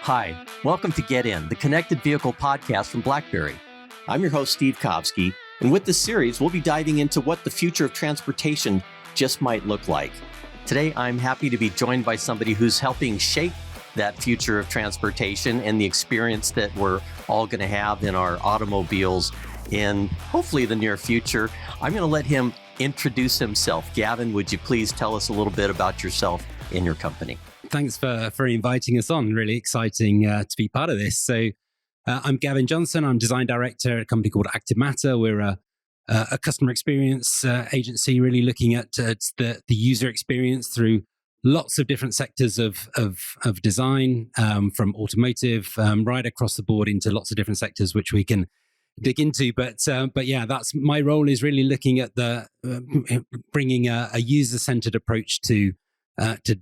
Hi, welcome to Get In, the connected vehicle podcast from BlackBerry. I'm your host, Steve Kovsky, and with this series, we'll be diving into what the future of transportation just might look like. Today, I'm happy to be joined by somebody who's helping shape that future of transportation and the experience that we're all going to have in our automobiles in hopefully the near future. I'm going to let him introduce himself. Gavin, would you please tell us a little bit about yourself and your company? Thanks for inviting us on. Really exciting to be part of this. So I'm Gavin Johnson. I'm design director at a company called Active Matter. We're a customer experience agency, really looking at the user experience through lots of different sectors of design, from automotive right across the board into lots of different sectors, which we can dig into. But yeah, that's my role, is really looking at bringing a user-centered approach to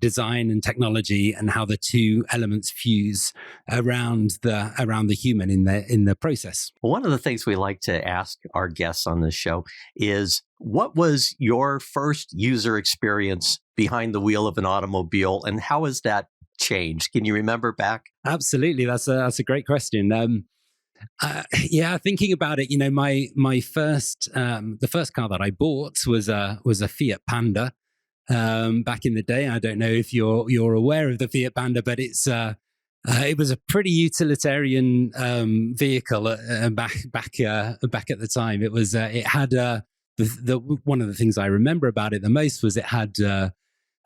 design and technology, and how the two elements fuse around the human in the process. Well, one of the things we like to ask our guests on this show is, what was your first user experience behind the wheel of an automobile, and how has that changed? Can you remember back? Absolutely, that's a great question. Yeah, thinking about it, my first the first car that I bought was a Fiat Panda. Back in the day, I don't know if you're aware of the Fiat Panda, but it was a pretty utilitarian vehicle back at the time. It had one of the things I remember about it the most was it had a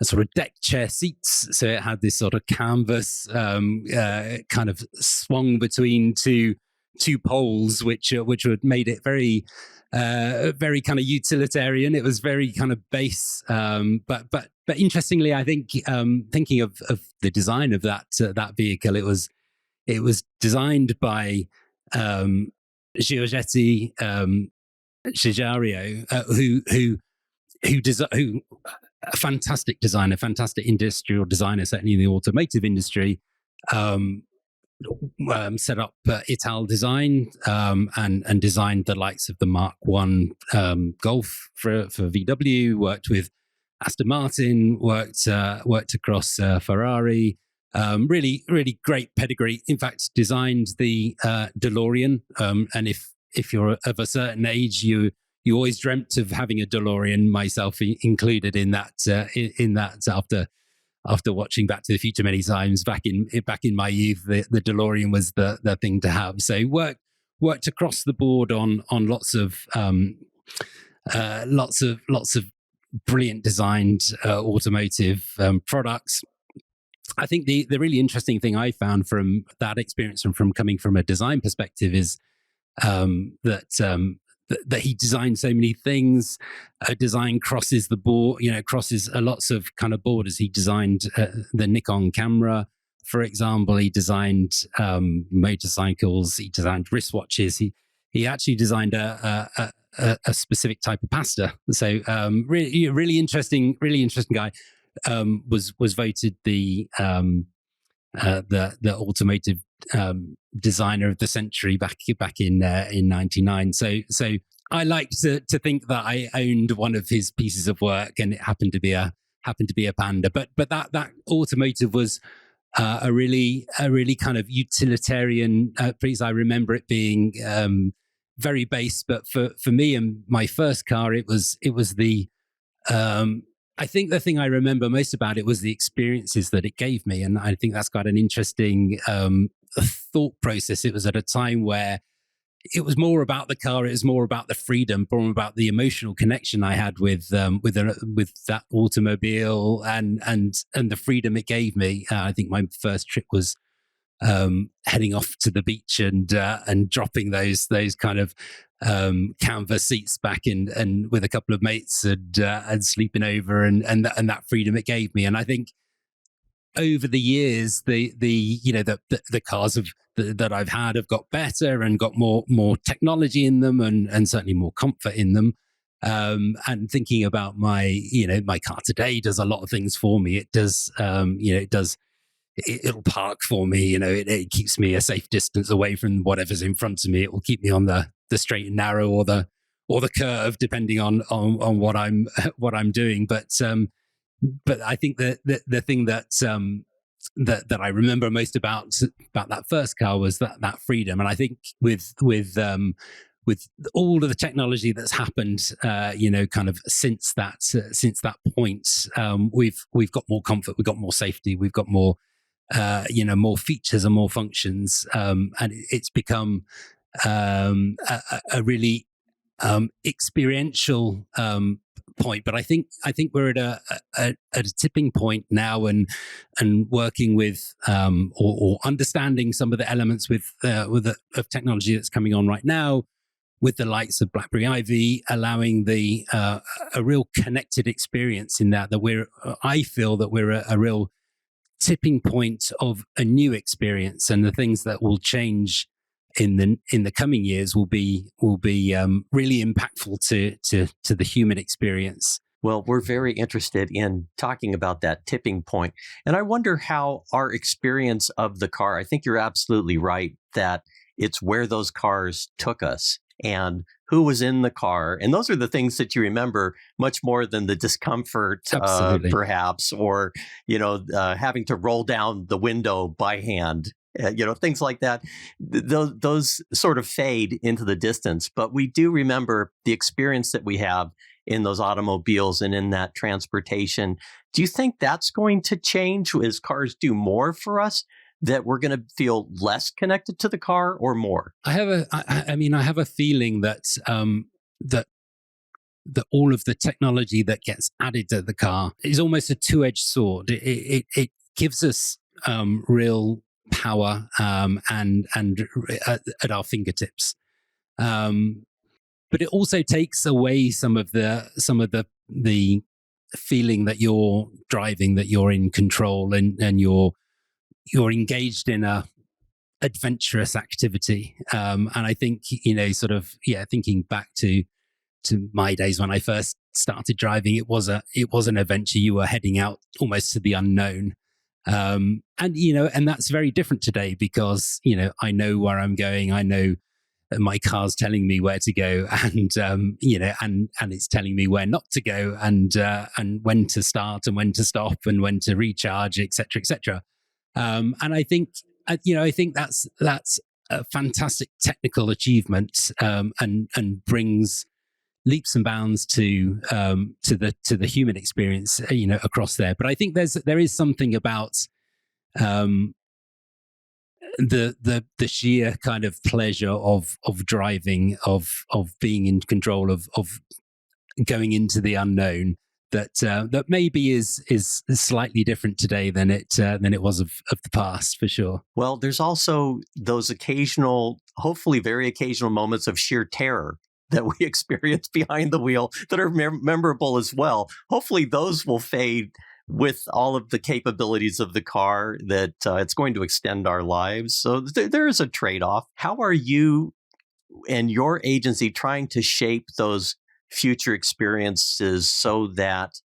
sort of deck chair seats. So it had this sort of canvas kind of swung between two poles, which would made it very kind of utilitarian. It was very kind of base, but interestingly, I think thinking of the design of that vehicle, it was designed by Giorgetti Cesario, who a fantastic designer, fantastic industrial designer, certainly in the automotive industry. Set up Ital Design and designed the likes of the Mark I Golf for VW, worked with Aston Martin, worked across Ferrari. Really great pedigree. In fact, designed the DeLorean. And if you're of a certain age, you always dreamt of having a DeLorean, myself included in that. After watching Back to the Future many times back in my youth, the DeLorean was the thing to have. So worked across the board on lots of brilliant designed automotive products. I think the really interesting thing I found from that experience and from coming from a design perspective is that he designed so many things. Design crosses the board, crosses lots of kind of borders. He designed the Nikon camera, for example. He designed motorcycles. He designed wristwatches. He actually designed a specific type of pasta. So really interesting guy. Was voted the automotive designer of the century back in '99. So I like to think that I owned one of his pieces of work, and it happened to be a Panda. But that automotive was a really kind of utilitarian piece. I remember it being very base, but for me and my first car, it was the I think the thing I remember most about it was the experiences that it gave me. And I think that's got an interesting thought process. It was at a time where it was more about the car. It was more about the freedom, more about the emotional connection I had with that automobile and the freedom it gave me. I think my first trip was heading off to the beach and dropping those kind of canvas seats back and with a couple of mates and sleeping over and that freedom it gave me. And I think over the years, the cars that I've had have got better and got more technology in them and certainly more comfort in them. And thinking about my car today does a lot of things for me. It does, it'll park for me. It keeps me a safe distance away from whatever's in front of me. It will keep me on the straight and narrow or the curve, depending on what I'm doing. But I think that the thing that that I remember most about that first car was that freedom. And I think with all of the technology that's happened, kind of since that point, we've got more comfort, we've got more safety, we've got more more features and more functions, and it's become a really experiential point. But I think we're at a tipping point now, and working with or understanding some of the elements of technology that's coming on right now, with the likes of BlackBerry Ivy, allowing a real connected experience in that I feel that we're a real tipping point of a new experience, and the things that will change in the coming years will be really impactful to the human experience. Well, we're very interested in talking about that tipping point. And I wonder how our experience of the car, I think you're absolutely right that it's where those cars took us and who was in the car. And those are the things that you remember much more than the discomfort, perhaps, or, having to roll down the window by hand. Things like that. Those sort of fade into the distance. But we do remember the experience that we have in those automobiles and in that transportation. Do you think that's going to change as cars do more for us? That we're going to feel less connected to the car or more? I have a feeling that that all of the technology that gets added to the car is almost a two-edged sword. It gives us real power and at our fingertips, but it also takes away some of the feeling that you're driving, that you're in control, and you're engaged in a adventurous activity. And I think, thinking back to my days when I first started driving, it was an adventure. You were heading out almost to the unknown. And that's very different today because, I know where I'm going. I know that my car's telling me where to go, and it's telling me where not to go, and when to start and when to stop and when to recharge, et cetera, et cetera. And I think that's a fantastic technical achievement, and brings leaps and bounds to the human experience, across there. But I think there is something about the sheer kind of pleasure of driving, of being in control, of going into the unknown, that maybe is slightly different today than it was of the past, for sure. Well, there's also those occasional, hopefully very occasional moments of sheer terror that we experience behind the wheel that are memorable as well. Hopefully those will fade with all of the capabilities of the car, that it's going to extend our lives. So there is a trade-off. How are you and your agency trying to shape those future experiences so that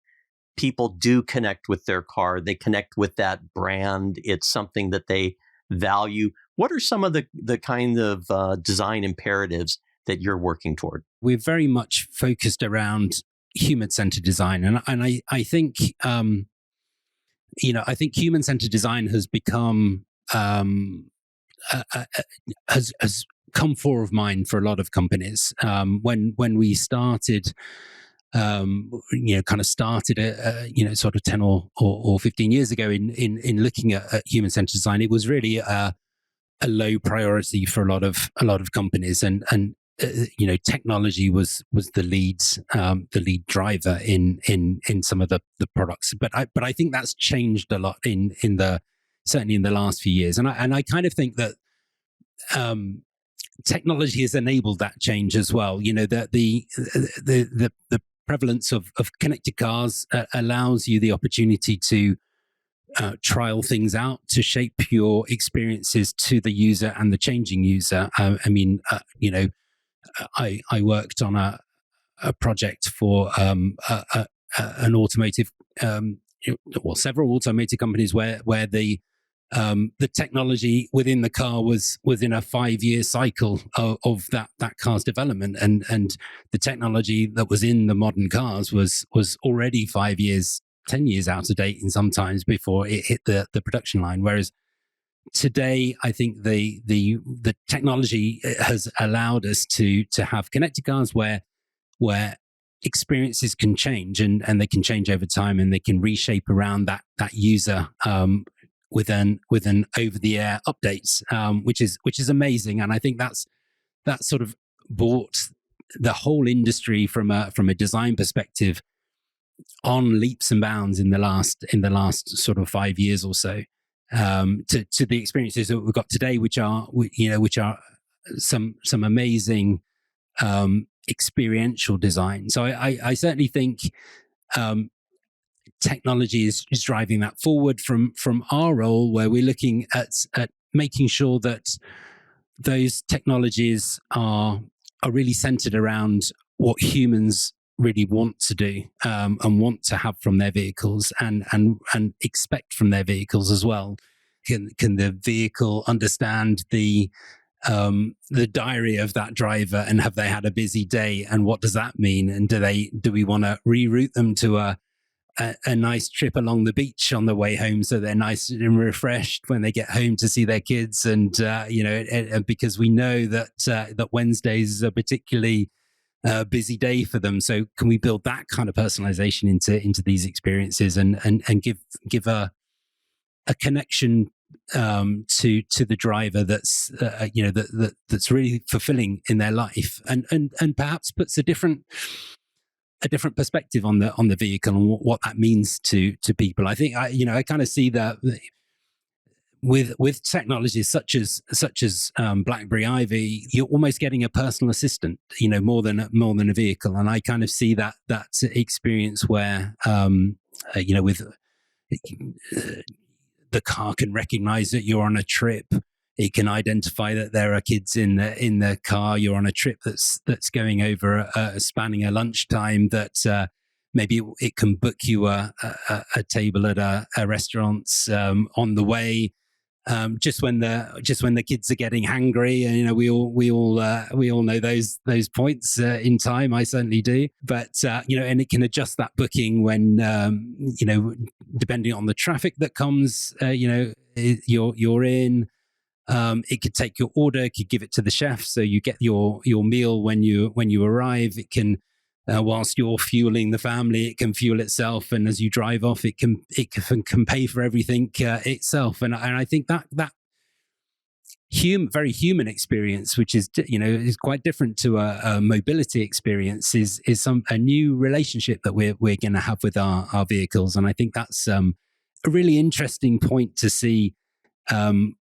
people do connect with their car, they connect with that brand, it's something that they value? What are some of the kind of design imperatives that you're working toward? We're very much focused around human-centered design, and I think I think human-centered design has become has come fore of mind for a lot of companies. When we started, sort of 10 or 15 years ago in looking at human-centered design, it was really a low priority for a lot of companies, and technology was the lead driver in some of the products. But I think that's changed a lot certainly in the last few years, and I kind of think that technology has enabled that change as well. That the prevalence of connected cars allows you the opportunity to trial things out, to shape your experiences to the user and the changing user. I worked on a project for an automotive, several automotive companies where the technology within the car was in a 5-year cycle of that car's development, and the technology that was in the modern cars was already 5 years 10 years out of date in sometimes before it hit the production line. Whereas today, I think the technology has allowed us to have connected cars where experiences can change and they can change over time, and they can reshape around that user with an over the air updates, which is amazing. And I think that sort of brought the whole industry from a design perspective on leaps and bounds in the last sort of 5 years or so, to the experiences that we've got today, which are some amazing experiential design. So I certainly think technology is driving that forward from our role, where we're looking at making sure that those technologies are really centered around what humans really want to do, and want to have from their vehicles, and expect from their vehicles as well. Can the vehicle understand the diary of that driver, and have they had a busy day, and what does that mean? And do we want to reroute them to a nice trip along the beach on the way home, so they're nice and refreshed when they get home to see their kids? And because we know that Wednesdays is a particularly busy day for them. So can we build that kind of personalization into these experiences, and give a connection to the driver that's that's really fulfilling in their life, and perhaps puts a different perspective on the vehicle and what that means to people. I think I kind of see that with technologies such as BlackBerry Ivy, you're almost getting a personal assistant, more than a vehicle. And I kind of see that experience where with the car can recognize that you're on a trip. It can identify that there are kids in the car. You're on a trip that's going over spanning a lunchtime. That maybe it can book you a table at a restaurant on the way. Just when the kids are getting hangry, and we all know those points in time. I certainly do. But and it can adjust that booking when depending on the traffic that comes. You're in. It could take your order, could give it to the chef, so you get your meal when you arrive. It can, whilst you're fueling the family, it can fuel itself, and as you drive off, it can pay for everything itself. And I think that very human experience, which is is quite different to a mobility experience, is a new relationship that we're going to have with our vehicles. And I think that's a really interesting point to see.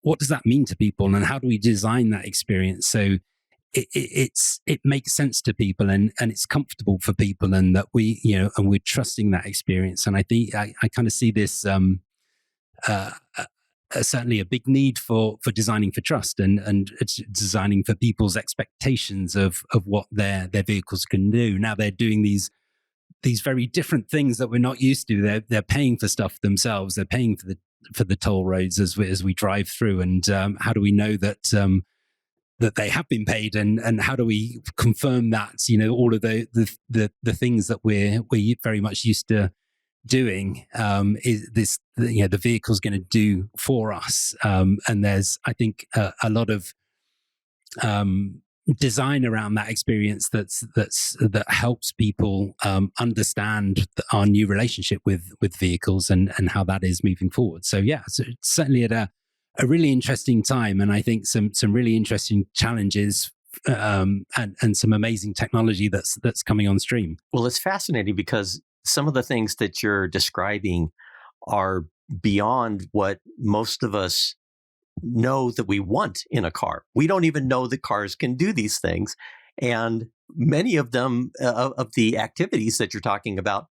What does that mean to people, and how do we design that experience so it makes sense to people, and it's comfortable for people, and that we and we're trusting that experience. And I think I kind of see this certainly a big need for designing for trust, and designing for people's expectations of what their vehicles can do. Now they're doing these very different things that we're not used to. They're paying for stuff themselves. They're paying for the toll roads as we drive through. And how do we know that they have been paid, and how do we confirm that all of the things that we're very much used to doing is this the vehicle's going to do for us. And there's, I think, a lot of design around that experience that helps people understand our new relationship with vehicles, and how that is moving forward. So it's certainly at a really interesting time, and I think some really interesting challenges and some amazing technology that's coming on stream. Well, it's fascinating because some of the things that you're describing are beyond what most of us know that we want in a car. We don't even know that cars can do these things. And many of them, of the activities that you're talking about,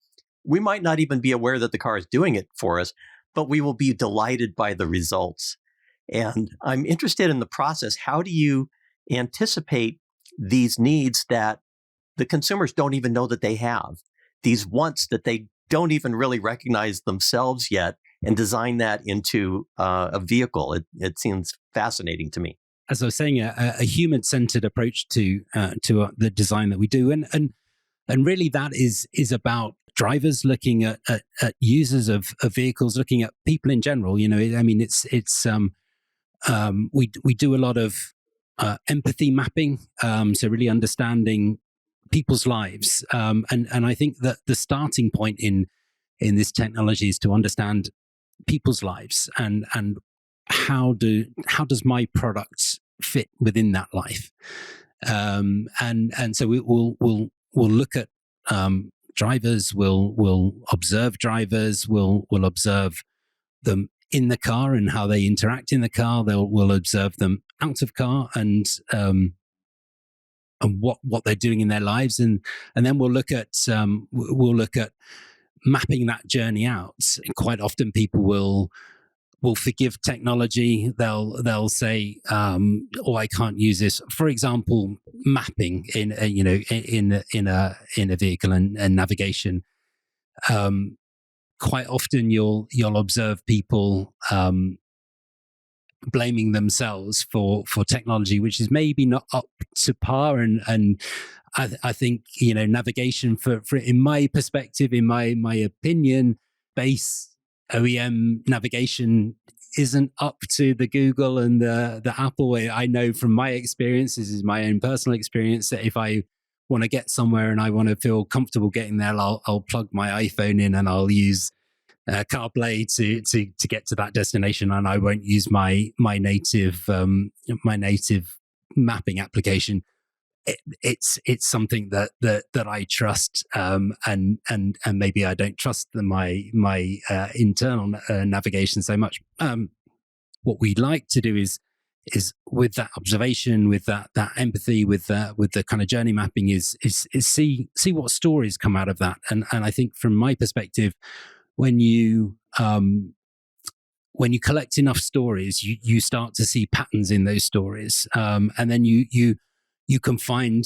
we might not even be aware that the car is doing it for us, but we will be delighted by the results. And I'm interested in the process. How do you anticipate these needs that the consumers don't even know that they have? These wants that they don't even really recognize themselves yet, and design that into a vehicle. It seems fascinating to me. As I was saying, a human-centered approach to the design that we do, and really that is about drivers, looking at users of vehicles, looking at people in general. You know, I mean, we do a lot of empathy mapping, so really understanding people's lives, and I think that the starting point in this technology is to understand people's lives and how does my product fit within that life, and so we'll look at drivers, we'll observe drivers, we'll observe them in the car and how they interact in the car. We'll observe them out of car and what they're doing in their lives, and then we'll look at mapping that journey out. And quite often, people will forgive technology. They'll say, "Oh, I can't use this." For example, mapping in a vehicle and navigation. Quite often, you'll observe people blaming themselves for technology, which is maybe not up to par. And I think, you know, navigation for in my perspective, in my opinion, base OEM navigation isn't up to the Google and the Apple. I know from my experience, this is my own personal experience, that if I want to get somewhere and I want to feel comfortable getting there, I'll plug my iPhone in and I'll use CarPlay to get to that destination, and I won't use my native mapping application. It's something that I trust, and maybe I don't trust my internal navigation so much. What we like to do is with that observation, with that empathy, with the kind of journey mapping, is see what stories come out of that. And I think from my perspective, when you collect enough stories, you start to see patterns in those stories, and then you can find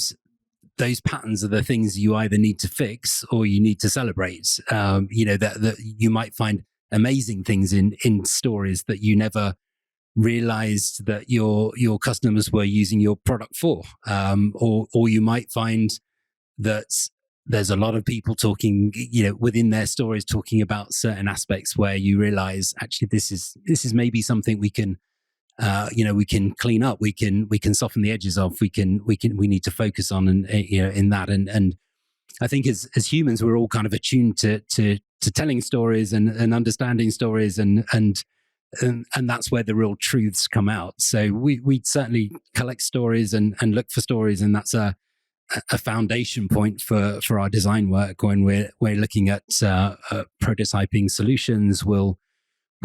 those patterns are the things you either need to fix or you need to celebrate. You know, that you might find amazing things in stories that you never realized that your customers were using your product for, or you might find that there's a lot of people talking, you know, within their stories, talking about certain aspects where you realize actually this is maybe something we can we can clean up, we can soften the edges of, we need to focus on, and in that, and I think as humans, we're all kind of attuned to telling stories and understanding stories, and that's where the real truths come out. So we certainly collect stories and look for stories, and that's a foundation point for our design work. When we're looking at prototyping solutions, we'll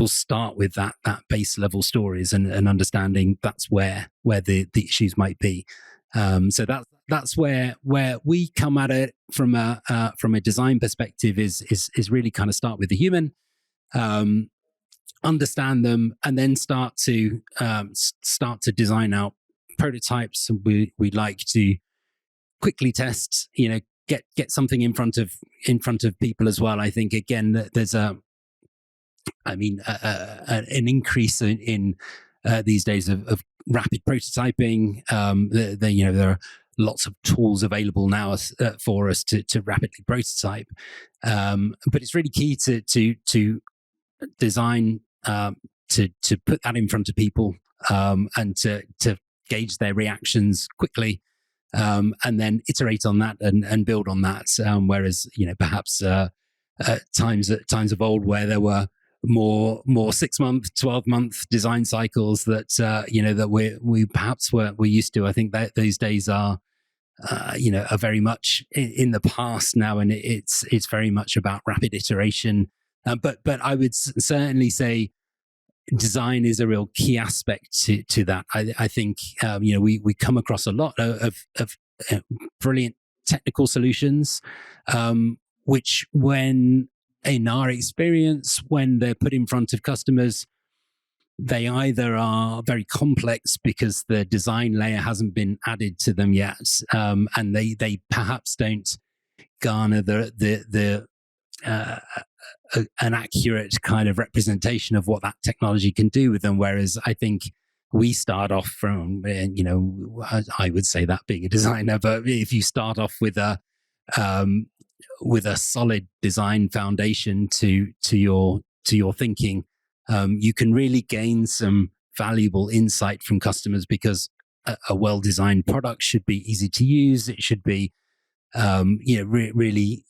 start with that base level stories and understanding that's where the issues might be. So that's where we come at it from a design perspective, is really kind of start with the human, understand them, and then start to design out prototypes. We like to quickly test, get something in front of people as well. I think again there's an increase in these days of rapid prototyping. There are lots of tools available now for us to rapidly prototype, but it's really key to design, to put that in front of people, and to gauge their reactions quickly, and then iterate on that and build on that. Whereas perhaps times of old, where there were more 6-month, 12-month design cycles that we perhaps were used to. I think that those days are very much in the past now, and it's very much about rapid iteration. But I would certainly say design is a real key aspect to that. I think we come across a lot of brilliant technical solutions, which, when in our experience, when they're put in front of customers, they either are very complex because the design layer hasn't been added to them yet, and they perhaps don't garner an accurate kind of representation of what that technology can do with them. Whereas I think we start off from, I would say that being a designer, but if you start off with with a solid design foundation to your thinking, you can really gain some valuable insight from customers, because a well-designed product should be easy to use. It should be really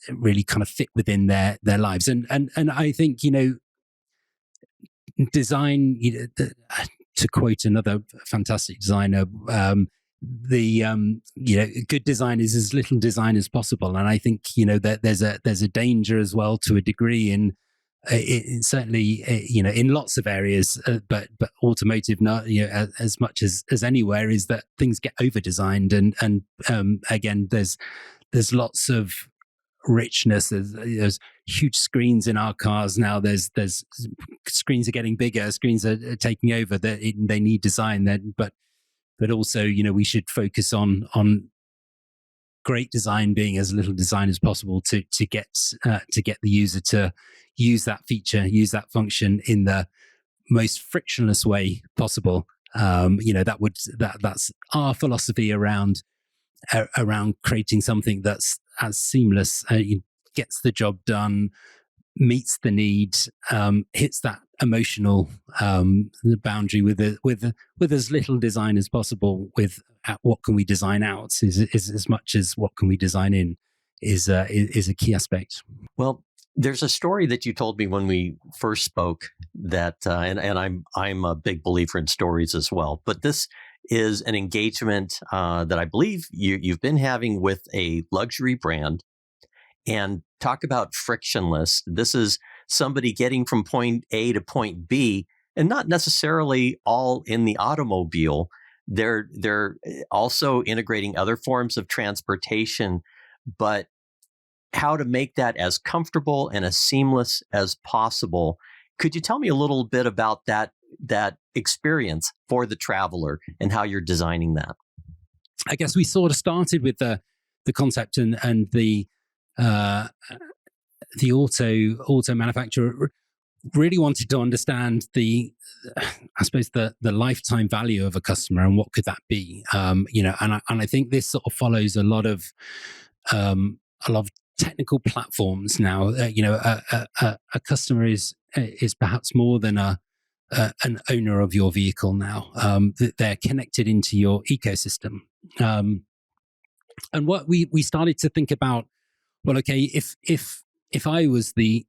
kind of fit within their lives. And I think, design, to quote another fantastic designer, good design is as little design as possible. And I think, that there's a danger as well, to a degree, in certainly, in lots of areas, but automotive, not, as much as anywhere, is that things get over designed. And again, there's lots of richness. There's huge screens in our cars now. There's screens are getting bigger. Screens are taking over. They need design then, but also, we should focus on great design being as little design as possible to get the user to use that feature, use that function in the most frictionless way possible. That's our philosophy around creating something that's as seamless, gets the job done, meets the need, hits that emotional boundary with as little design as possible. With what can we design out is as much as what can we design in is a key aspect. Well, there's a story that you told me when we first spoke that, and I'm a big believer in stories as well. But this is an engagement that I believe you've been having with a luxury brand. And talk about frictionless. This is somebody getting from point A to point B, and not necessarily all in the automobile. They're also integrating other forms of transportation, but how to make that as comfortable and as seamless as possible. Could you tell me a little bit about that experience for the traveler and how you're designing that? I guess we sort of started with the concept and the auto manufacturer really wanted to understand the lifetime value of a customer and what could that be. And I think this sort of follows a lot of technical platforms now. A customer is perhaps more than an owner of your vehicle now. They're connected into your ecosystem. And what we started to think about, well, okay, if I was the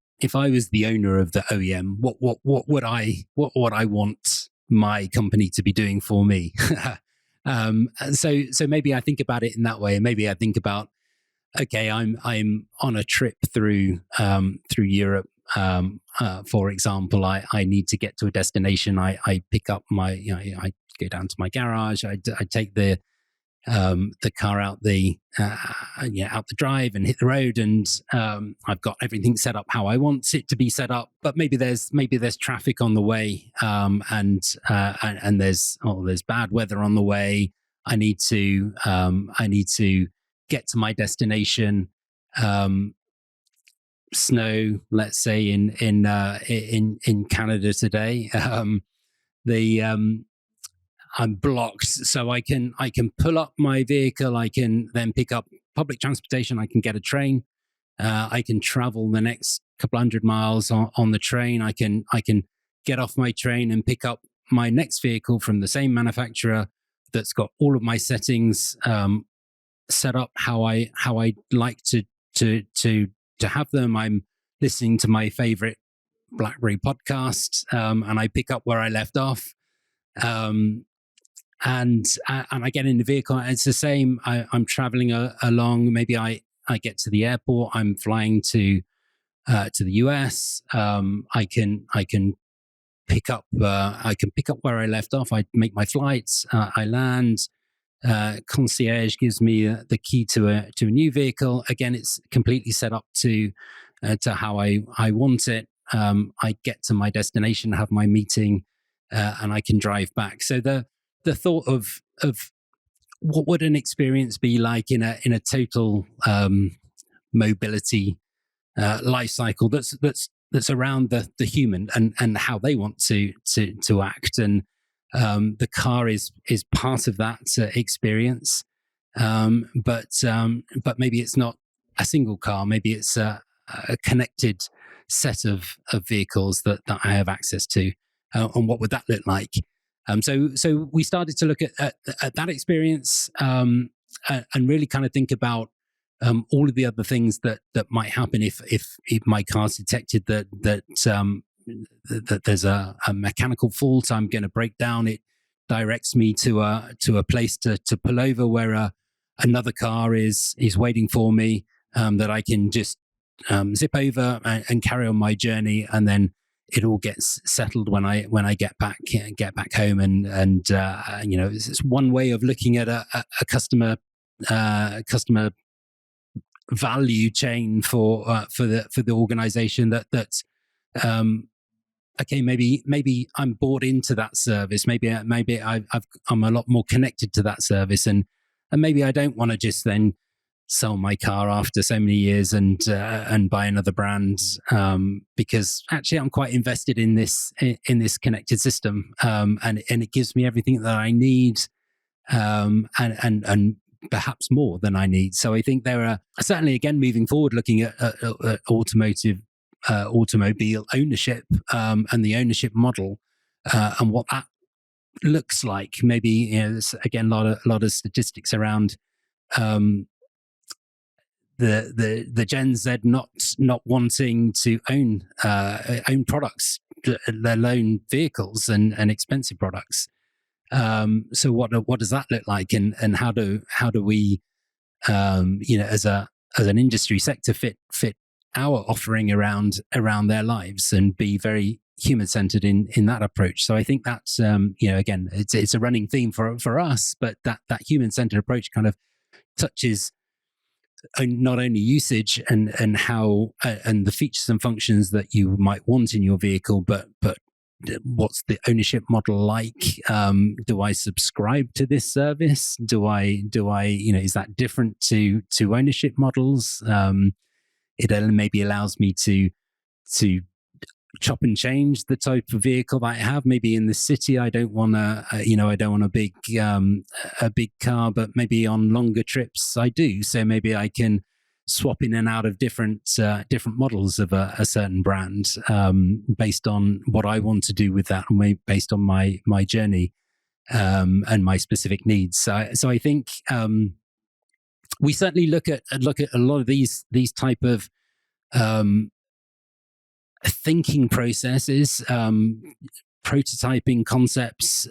owner of the OEM, what would I want my company to be doing for me? So maybe I think about it in that way, and maybe I think about, okay, I'm on a trip through Europe, for example. I need to get to a destination. I pick up I go down to my garage. I take the car out the drive and hit the road, and I've got everything set up how I want it to be set up. But maybe there's traffic on the way, and there's bad weather on the way. I need to get to my destination. Snow, let's say in Canada today. I'm blocked, so I can pull up my vehicle. I can then pick up public transportation. I can get a train. I can travel the next couple hundred miles on the train. I can get off my train and pick up my next vehicle from the same manufacturer that's got all of my settings set up how I like to have them. I'm listening to my favorite BlackBerry podcast, and I pick up where I left off. And I get in the vehicle. It's the same. I'm traveling along. Maybe I get to the airport. I'm flying to the US. I can pick up. I can pick up where I left off. I make my flights. I land. Concierge gives me the key to a new vehicle. Again, it's completely set up to how I want it. I get to my destination, have my meeting, and I can drive back. So the thought of what would an experience be like in a total mobility life cycle that's around the human and how they want to act, and the car is part of that experience, but maybe it's not a single car. Maybe it's a connected set of vehicles that I have access to, and what would that look like? So we started to look at that experience, and really kind of think about all of the other things that might happen if my car's detected that there's a mechanical fault. I'm going to break down. It directs me to a place to pull over where another car is waiting for me, that I can just zip over and carry on my journey, and then it all gets settled when I get back home. And it's one way of looking at a customer value chain for the organization. That's okay, maybe I'm bought into that service. Maybe I'm a lot more connected to that service, and maybe I don't want to just then sell my car after so many years and buy another brand, because actually I'm quite invested in this connected system, and it gives me everything that I need, and perhaps more than I need. So I think there are certainly, again, moving forward, looking at automobile ownership, and the ownership model, and what that looks like. Maybe there's again a lot of statistics around the Gen Z not wanting to own products, let alone vehicles and expensive products. So what does that look like, and how do we as an industry sector fit our offering around their lives and be very human-centered in that approach. So I think that's again, it's a running theme for us, but that human-centered approach kind of touches not only usage and how and the features and functions that you might want in your vehicle, but what's the ownership model like? Do I subscribe to this service? Do I is that different to ownership models? It maybe allows me to chop and change the type of vehicle that I have. Maybe in the city, I don't want a big car, but maybe on longer trips I do. So maybe I can swap in and out of different models of a certain brand, based on what I want to do with that, and based on my journey, and my specific needs. So I think we certainly look at a lot of these type of thinking processes, prototyping concepts,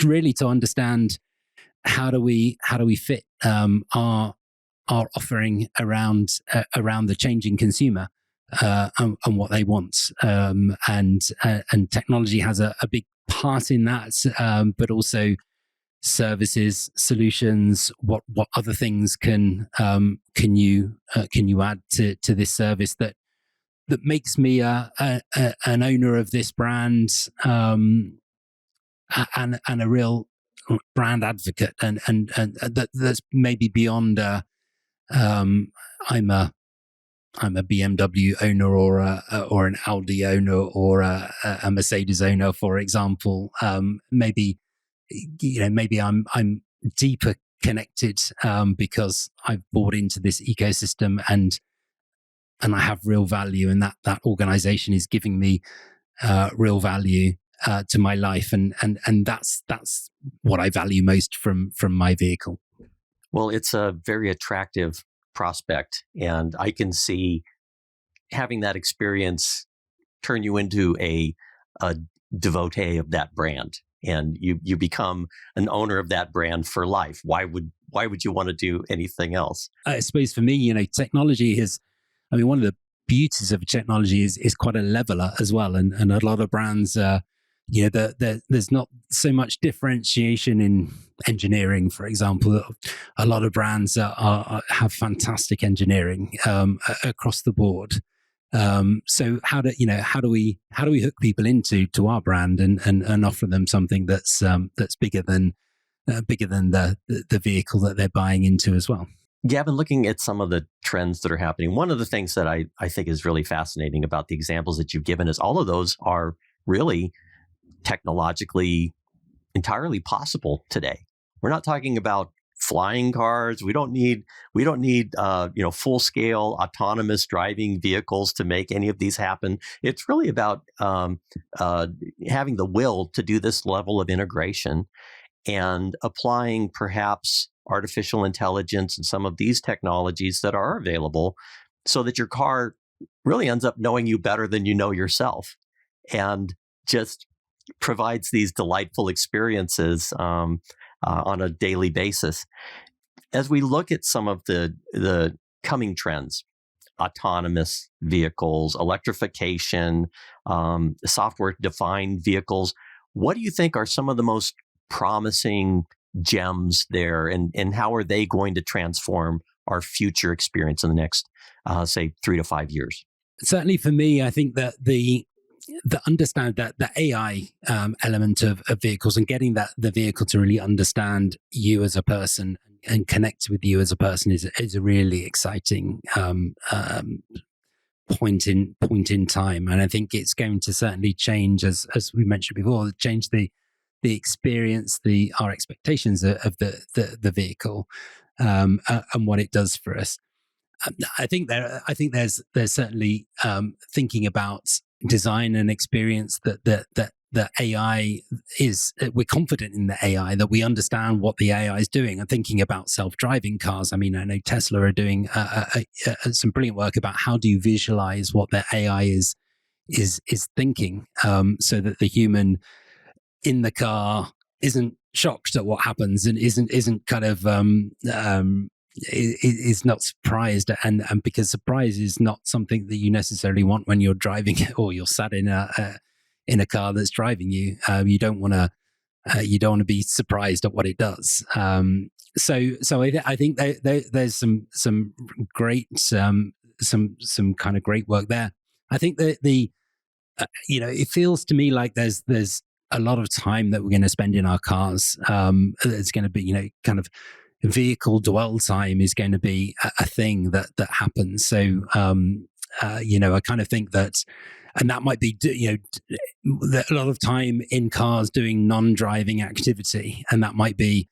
really to understand how do we fit our offering around the changing consumer, and what they want, and technology has a big part in that, but also services, solutions. What other things can you add to this service that makes me an owner of this brand, and a real brand advocate, and that's maybe beyond I'm a BMW owner or an Audi owner or a Mercedes owner, for example. Maybe I'm deeper connected, because I've bought into this ecosystem and I have real value, and that organization is giving me real value to my life, and that's what I value most from my vehicle. Well, it's a very attractive prospect, and I can see having that experience turn you into a devotee of that brand, and you become an owner of that brand for life. Why would you want to do anything else? I suppose for me, technology is, one of the beauties of technology is quite a leveler as well, and a lot of brands, there's not so much differentiation in engineering, for example. A lot of brands have fantastic engineering across the board. So how do we hook people into our brand and offer them something that's bigger than the vehicle that they're buying into as well? Gavin, looking at some of the trends that are happening, one of the things that I think is really fascinating about the examples that you've given is all of those are really technologically entirely possible today. We're not talking about flying cars. We don't need full scale autonomous driving vehicles to make any of these happen. It's really about having the will to do this level of integration and applying perhaps artificial intelligence and some of these technologies that are available so that your car really ends up knowing you better than you know yourself and just provides these delightful experiences on a daily basis. As we look at some of the coming trends, autonomous vehicles, electrification, software-defined vehicles, what do you think are some of the most promising gems there, and how are they going to transform our future experience in the next, say, 3 to 5 years? Certainly for me, I think that the understand that the AI element of vehicles and getting the vehicle to really understand you as a person and connect with you as a person is a really exciting point in time. And I think it's going to certainly change, as we mentioned before, change the experience, our expectations of the vehicle, and what it does for us. I think there's certainly thinking about design and experience that AI is. We're confident in the AI, that we understand what the AI is doing, and thinking about self-driving cars. I mean, I know Tesla are doing some brilliant work about how do you visualize what their AI is thinking, so that the human in the car isn't shocked at what happens and isn't kind of is not surprised, and because surprise is not something that you necessarily want when you're driving or you're sat in a car that's driving you. You don't want to be surprised at what it does. So I think there's some great some kind of great work there. I think that it feels to me like there's a lot of time that we're going to spend in our cars. It's going to be, kind of vehicle dwell time is going to be a thing that happens. So, I kind of think that, and that might be, a lot of time in cars doing non-driving activity, and that might be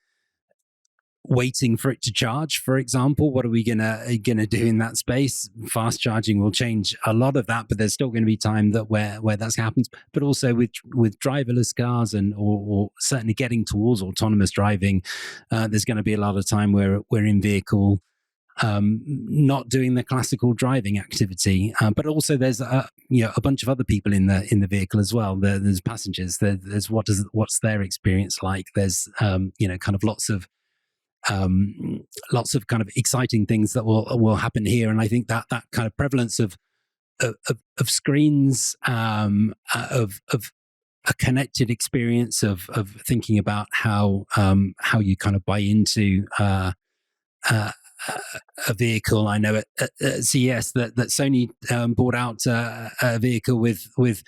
waiting for it to charge, for example. What are we gonna do in that space? Fast charging will change a lot of that, but there's still going to be time that where that happens. But also with driverless cars or certainly getting towards autonomous driving, there's going to be a lot of time where we're in vehicle, not doing the classical driving activity. But also there's a bunch of other people in the vehicle as well. There's passengers. There's what's their experience like. There's kind of lots of kind of exciting things that will happen here, and I think that kind of prevalence of screens, of a connected experience of thinking about how you kind of buy into a vehicle. I know at CES that Sony brought out a vehicle with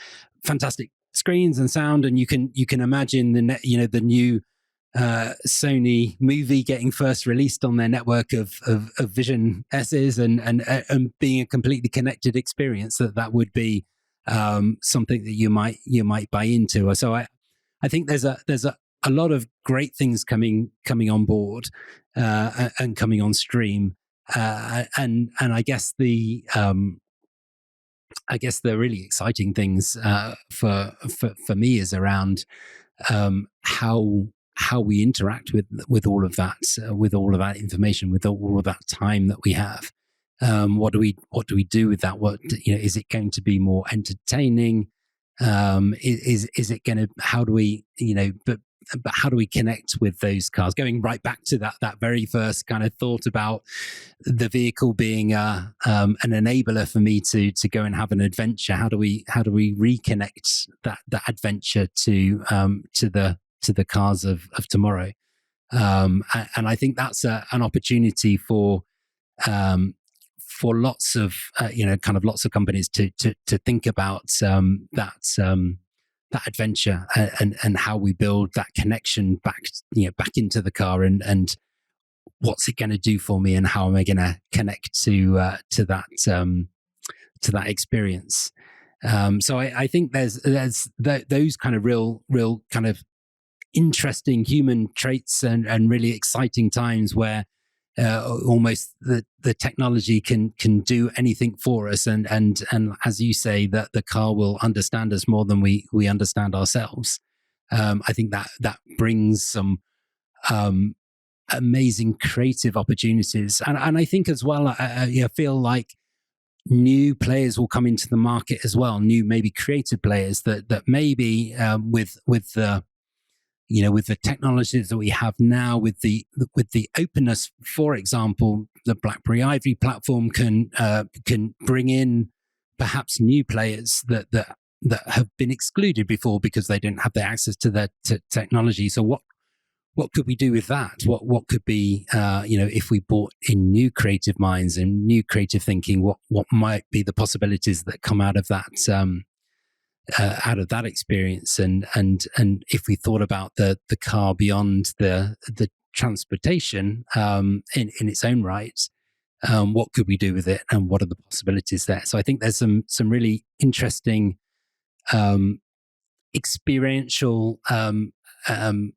fantastic screens and sound, and you can imagine the new Sony movie getting first released on their network of Vision S's and being a completely connected experience that would be something that you might buy into. So I think there's a lot of great things coming on board and coming on stream, and I guess the really exciting things for me is around how we interact with all of that information, with all of that time that we have. What do we do with that? What is it going to be more entertaining? Is it going to? How do we but how do we connect with those cars? Going right back to that very first kind of thought about the vehicle being an enabler for me to go and have an adventure. How do we reconnect that adventure to the cars of tomorrow? And I think that's an opportunity for lots of lots of companies to think about that adventure and how we build that connection back into the car, and what's it going to do for me, and how am I going to connect to that experience. So I think there's those kind of real kind of interesting human traits and really exciting times where almost the technology can do anything for us, and as you say, that the car will understand us more than we understand ourselves. I think that brings some amazing creative opportunities, and I think as well, I feel like new players will come into the market as well, new maybe creative players that maybe with the with the technologies that we have now, with the openness. For example, the BlackBerry Ivory platform can bring in perhaps new players that have been excluded before because they didn't have the access to the technology. So what could we do with that? What could be if we brought in new creative minds and new creative thinking? What might be the possibilities that come out of that? Out of that experience, and if we thought about the car beyond the transportation in its own right, what could we do with it, and what are the possibilities there? So I think there's some really interesting experiential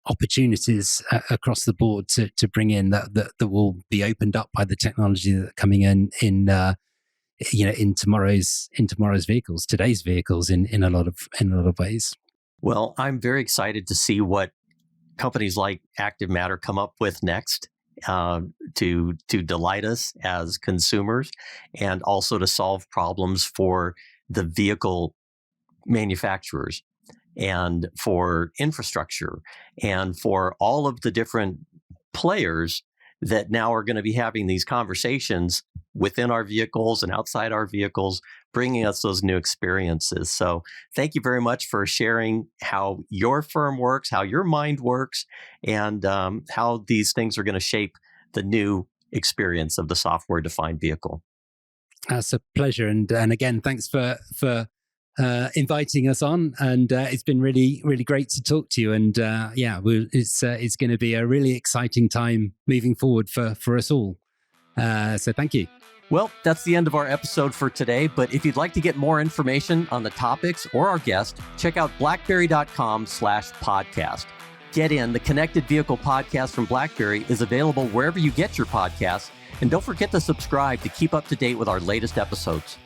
opportunities across the board to bring in that will be opened up by the technology that's coming in tomorrow's vehicles, today's vehicles, in a lot of ways. Well, I'm very excited to see what companies like Active Matter come up with next to delight us as consumers, and also to solve problems for the vehicle manufacturers and for infrastructure and for all of the different players that now are going to be having these conversations within our vehicles and outside our vehicles, bringing us those new experiences. So thank you very much for sharing how your firm works, how your mind works, and how these things are going to shape the new experience of the software-defined vehicle. That's a pleasure. And again, thanks for inviting us on. And it's been really, really great to talk to you. And it's going to be a really exciting time moving forward for us all. So thank you. Well, that's the end of our episode for today. But if you'd like to get more information on the topics or our guest, check out blackberry.com/podcast. Get in. The Connected Vehicle Podcast from BlackBerry is available wherever you get your podcasts. And don't forget to subscribe to keep up to date with our latest episodes.